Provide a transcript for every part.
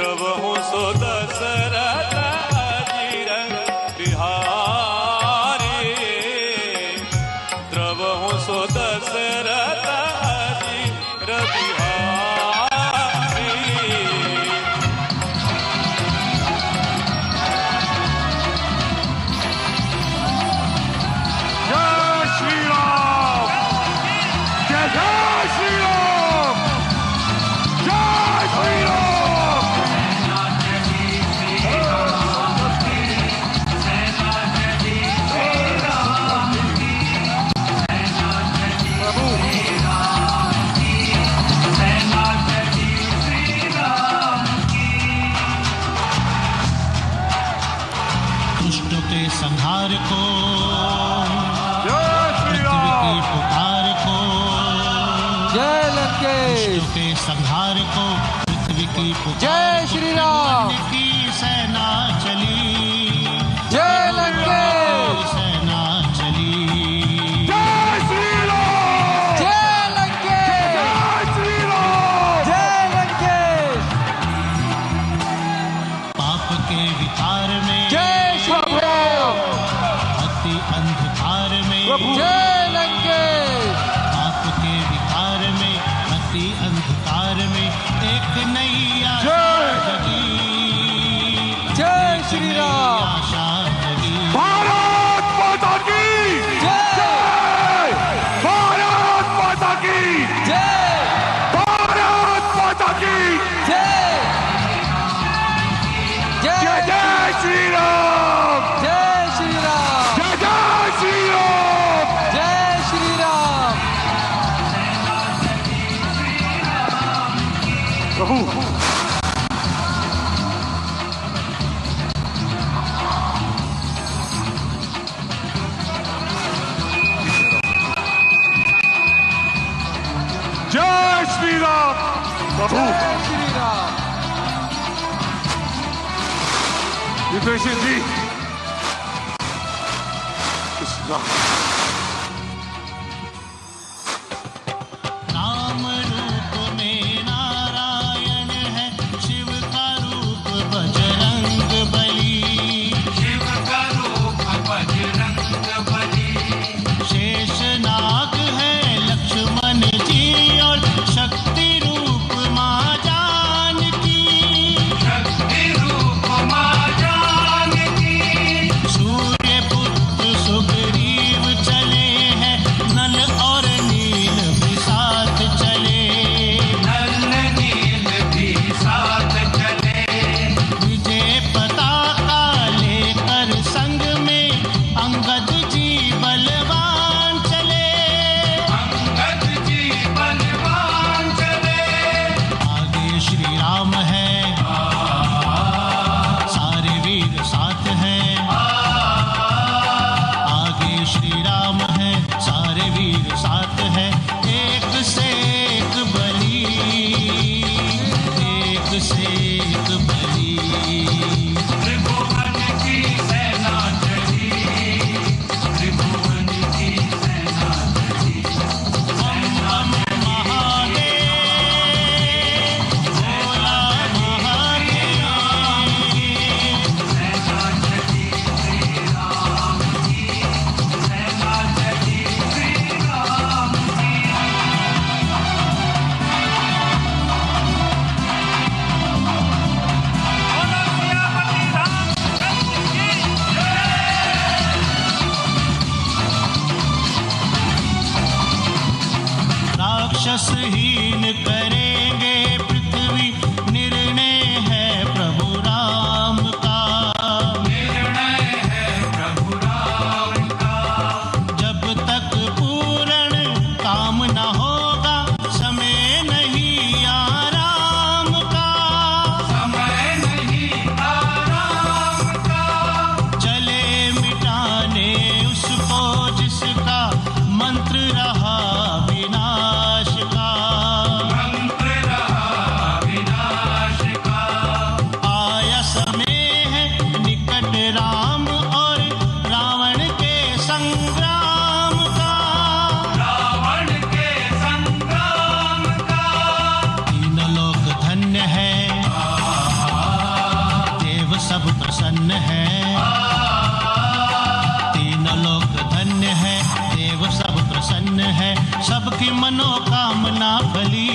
द्रवहु सो दशरथ अजीर बिहारी, द्रवहु सो दशरथ अजीर बिहारी। जय श्री राम, जय जय श्री राम, जय श्री राम। दुष्टों के संहार को, जय श्री पृथ्वी की राम, पुकार को, जय लंकेश, दुष्टों के संहार को, पृथ्वी की पुकार जय श्री राम, की सेना चली, जय लंकेश, सेना चली। जय श्री राम, जय लंकेश, जय श्री राम, जय लंकेश, पाप के विकार में, जय श्री राम, अति अंधकार में, जय लंकेश, पाप के विकार में, अति अंधकार में एक नई आशा जय। जगी, जय श्री राम, आशा जगी। भारत माता की जय, भारत माता की, जय, भारत माता की, जय, जय जय, जय श्री राम, जय श्री राम, जय जय श्री राम। जय श्री राम। प्रभु जय श्री राम, प्रभु जय श्री राम। विभीषण जी, कृष्ण नाम रूप में नारायण है, शिव का रूप बजरंग बली, शिव का रूप बजरंग बली, शेषनाग है लक्ष्मण जी और शक्ति रूप माँ जानकी, शक्ति रूप माँ जानकी, सूर्य पुत्र सुग्रीव सब प्रसन्न है, तीन लोक धन्य है, देव सब प्रसन्न है, सबकी मनोकामना फली,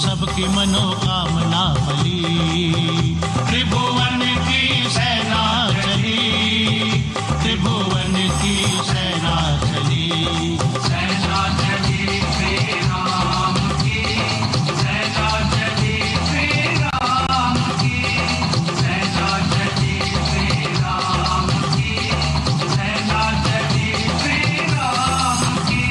सबकी मनोकामना फली। त्रिभुवन की सेना चली, त्रिभुवन की सेना चली, सेना चली श्री राम की, सेना चली श्री राम की, सेना चली श्री राम की, सेना चली श्री राम की।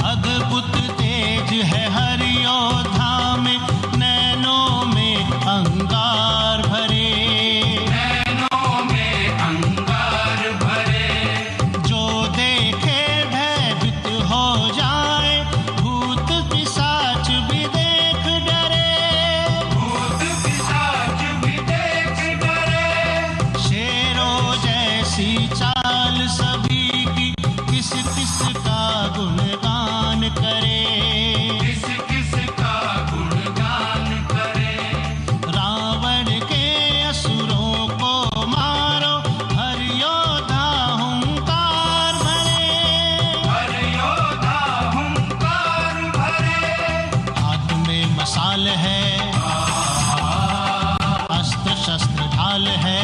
अद्भुत तेज है हरि योद्धा में, नैनों में अंगार भरे, नैनों में अंगार भरे, जो देखे भयभीत हो जाए, भूत पिशाच भी देख डरे, भूत पिशाच भी देख डरे। शेरों जैसी चाल सभी की, किस किस का गुणगान करे, किस किस का गुणगान करे। रावण के असुरों को मारो, हर योद्धा हुंकार भरे, हर योद्धा हुंकार भरे। हाथ में मसाल है, अस्त्र शस्त्र ढाल है,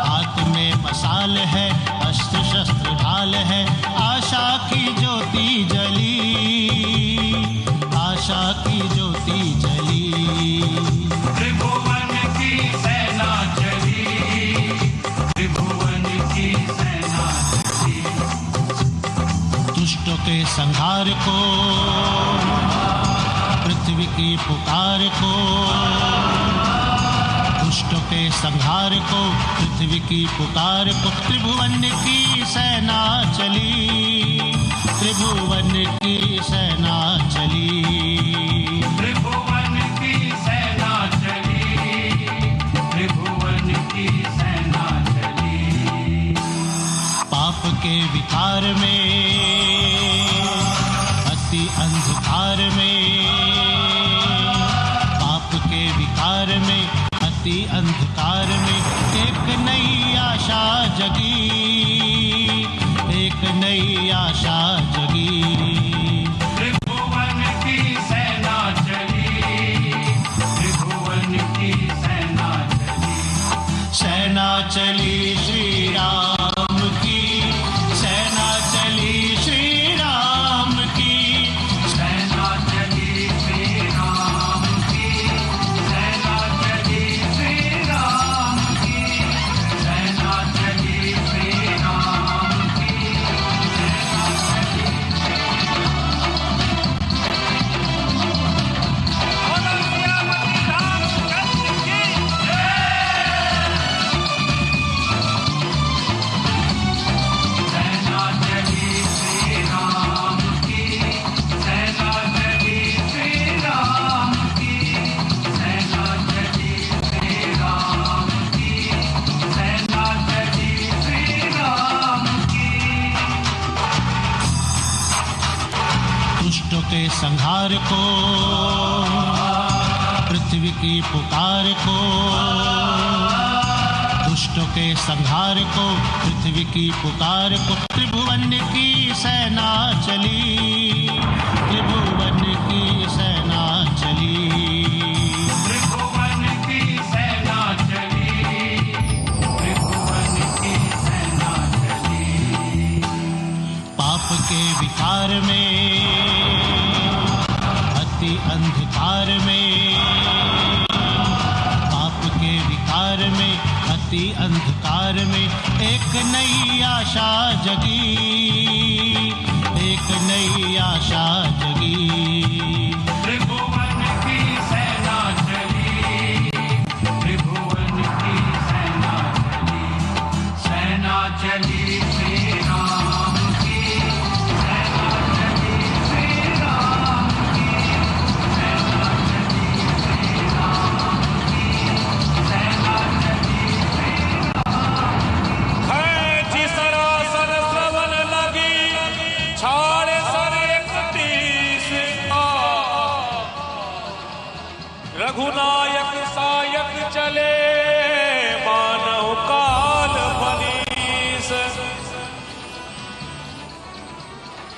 हाथ में मसाल है, अस्त्र शस्त्र ढाल है, आशा की ज्योति जली, आशा की ज्योति जली। त्रिभुवन की सेना चली, त्रिभुवन की सेना चली। दुष्टों के संहार को, पृथ्वी की पुकार को, दुष्टों के संहार को, पृथ्वी की पुकार को, त्रिभुवन की सेना चली, त्रिभुवन की सेना चली। त्रिभुवन की सेना चली, त्रिभुवन की सेना चली। पाप के विकार में, अति अंधकार में, पाप के विकार में, अति अंधकार में, एक नई आशा जगी, एक नई आशा जगी। त्रिभुवन की सेना चली, त्रिभुवन की सेना चली। सेना चली श्री राम की, सेना चली श्री राम की, सेना चली श्री राम की, सेना चली श्री राम की, सेना चली श्री राम की, सेना चली। सेना चली श्री राम की, सेना चली श्री राम की, सेना चली श्री राम की, सेना चली श्री राम की। दुष्टों के संहार को, पृथ्वी की पुकार को, दुष्टों के संहार को, पृथ्वी की पुकार को, त्रिभुवन की सेना चली, त्रिभुवन की सेना चली। त्रिभुवन की सेना चली, त्रिभुवन की सेना चली। पाप के विकार में, अति अंधकार में, पाप के विकार में, अति अंधकार में, एक नई आशा जगी, एक नई आशा जगी। त्रिभुवन की सेना चली, त्रिभुवन की सेना चली।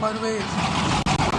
परवेज